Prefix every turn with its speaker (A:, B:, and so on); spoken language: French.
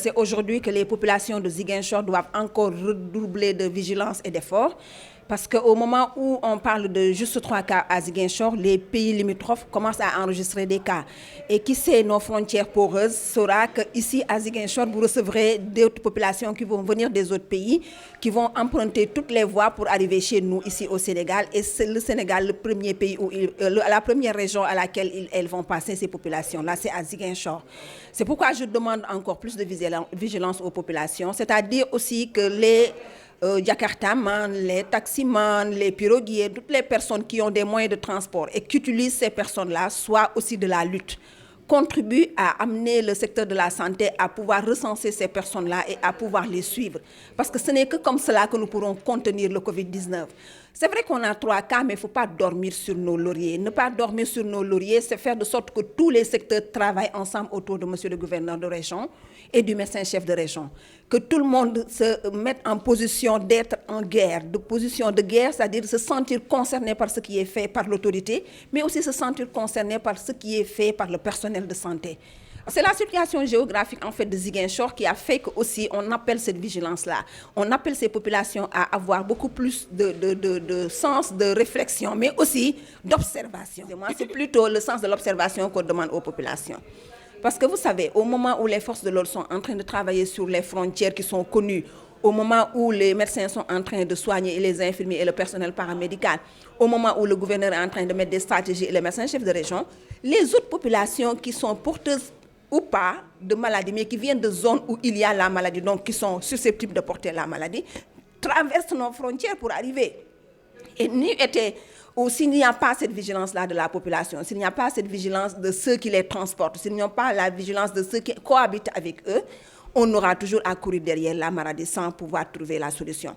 A: C'est aujourd'hui que les populations de Ziguinchor doivent encore redoubler de vigilance et d'efforts. Parce qu'au moment où on parle de juste 3 cas à Ziguinchor, les pays limitrophes commencent à enregistrer des cas. Et qui sait nos frontières poreuses saura qu'ici à Ziguinchor, vous recevrez d'autres populations qui vont venir des autres pays, qui vont emprunter toutes les voies pour arriver chez nous ici au Sénégal. Et c'est le Sénégal le premier pays, la première région à laquelle elles vont passer ces populations-là, c'est à Ziguinchor. C'est pourquoi je demande encore plus de vigilance aux populations, c'est-à-dire aussi que les Jakartaman, les taximans, les piroguiers, toutes les personnes qui ont des moyens de transport et qui utilisent ces personnes-là soient aussi de la lutte, contribuent à amener le secteur de la santé à pouvoir recenser ces personnes-là et à pouvoir les suivre. Parce que ce n'est que comme cela que nous pourrons contenir le Covid-19. C'est vrai qu'on a 3 cas, mais il ne faut pas dormir sur nos lauriers. Ne pas dormir sur nos lauriers, c'est faire de sorte que tous les secteurs travaillent ensemble autour de monsieur le gouverneur de région et du médecin-chef de région. Que tout le monde se mette en position d'être en guerre, de position de guerre, c'est-à-dire se sentir concerné par ce qui est fait par l'autorité, mais aussi se sentir concerné par ce qui est fait par le personnel de santé. C'est la situation géographique en fait de Ziguinchor qui a fait qu'aussi on appelle cette vigilance-là. On appelle ces populations à avoir beaucoup plus de sens de réflexion, mais aussi d'observation. Moi, c'est plutôt le sens de l'observation qu'on demande aux populations. Parce que vous savez, au moment où les forces de l'ordre sont en train de travailler sur les frontières qui sont connues, au moment où les médecins sont en train de soigner et les infirmiers et le personnel paramédical, au moment où le gouverneur est en train de mettre des stratégies et les médecins chefs de région, les autres populations qui sont porteuses ou pas de maladie, mais qui viennent de zones où il y a la maladie, donc qui sont susceptibles de porter la maladie, traversent nos frontières pour arriver. Et s'il n'y a pas cette vigilance-là de la population, s'il n'y a pas cette vigilance de ceux qui les transportent, s'il n'y a pas la vigilance de ceux qui cohabitent avec eux, on aura toujours à courir derrière la maladie sans pouvoir trouver la solution.